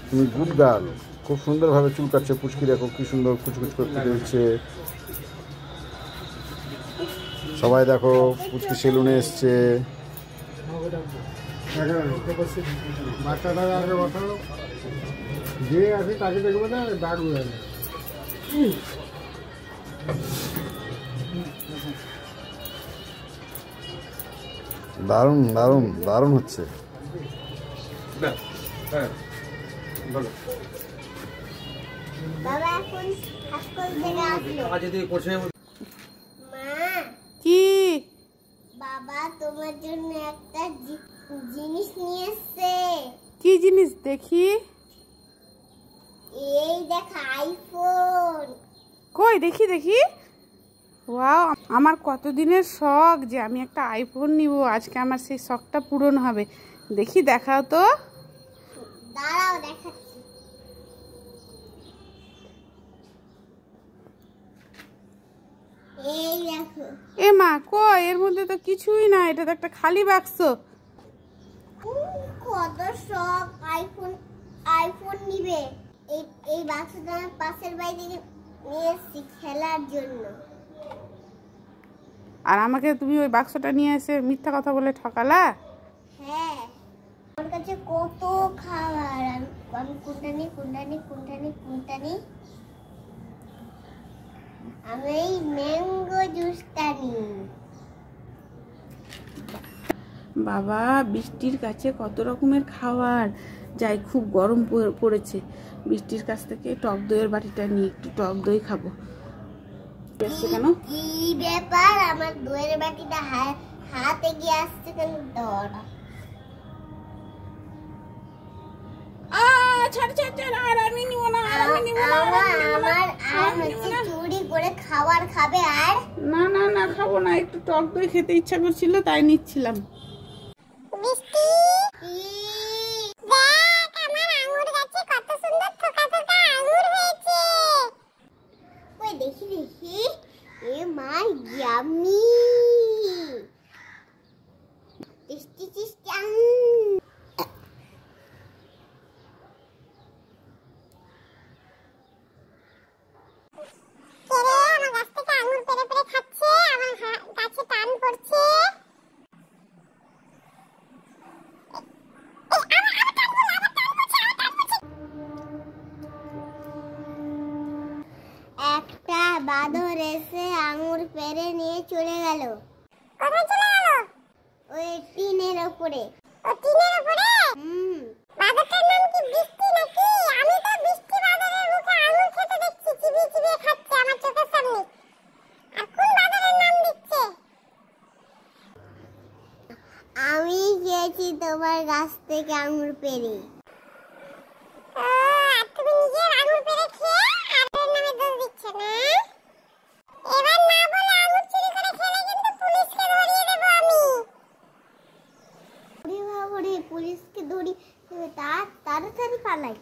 তুমি good girl. খুব সুন্দরভাবে চুল কাটছে পুচকি, দেখো কি সুন্দর কুচকুচ করতে দিচ্ছে। সবাই দেখো পুচকি সেলুনে এসছে। বাচ্চাটা আগে বসালো, যে আছে তাকে দেখবে না, দাগ উড়ে যায়। দারুণ দারুণ দারুণ হচ্ছে। কি বাবা তোমার জন্য একটা জিনিস নিয়ে এসেছে। কি জিনিস দেখি? এই দেখ, আইফোন। কই দেখি দেখি। ওয়াও, আমার কতদিনের শখ যে আমি একটা আইফোন নিব। আজকে আমার সেই শখটা পূরণ হবে। দেখি, দেখাও তো। দাঁড়াও দেখাচ্ছি। এই দেখো। এ মা, কই এর মধ্যে তো কিছুই না, এটা তো একটা খালি বাক্স। কত শখ আইফোন নিবে। এই বাক্সটা আমার পাশের বাড়ি থেকে নিয়ে এসেছি খেলার জন্য। আর আমাকে তুমি ওই বাক্সটা নিয়ে এসে মিথ্যা কথা বলে ঠকালা? হ্যাঁ, আমার কাছে কত খাবার। আমি কোনটা নিই কোনটা নিই কোনটা নিই কোনটা নিই। আমি এই ম্যাঙ্গো জুসটা নিই। বাবা, বৃষ্টির কাছে কত রকমের খাবার। যাই, খুব গরম পড়েছে। বৃষ্টির কাছ থেকে টক দইয়ের বাটিটা নিয়ে একটু টক দই খাবো। কেন কি ব্যাপার, আমার দইয়ের বাটিটা হাতে গিয়ে আসছে কেন? দাঁড়া। চুরি করে খাবার খাবে? আর না না না, খাবো না। একটু টক দই খেতে ইচ্ছা করছিল, তাই নিচ্ছিলাম। দেখি দেখি। এ মা, ইয়াম্মি টেস্টি টেস্টি। একটা বাঁদর এসে আঙুর পেড়ে নিয়ে চলে গেল। কোথায় চলে গেল? ওই টিনের উপরে। ও টিনের উপরে? বাঁদরটার নাম কি বৃষ্টি নাকি? আমি তো বৃষ্টি বাঁদরের মুখে আঙুর খেতে দেখছি, চিবিয়ে চিবিয়ে খাচ্ছে আমার চোখের সামনে। আর কোন বাঁদরের নাম দিচ্ছে? আমি খেয়েছি তোমার গাছ থেকে আঙুর পেড়ে। তুমি নিজের আঙুর পেড়ে খেয়ে আর নামে দোষ দিচ্ছ না? এবার না বলে আঙুর চুরি করে খেলে কিন্তু পুলিশকে ধরিয়ে দেব আমি। ওরে বাবা রে, পুলিশকে ধরি তাড়াতাড়ি পালাই।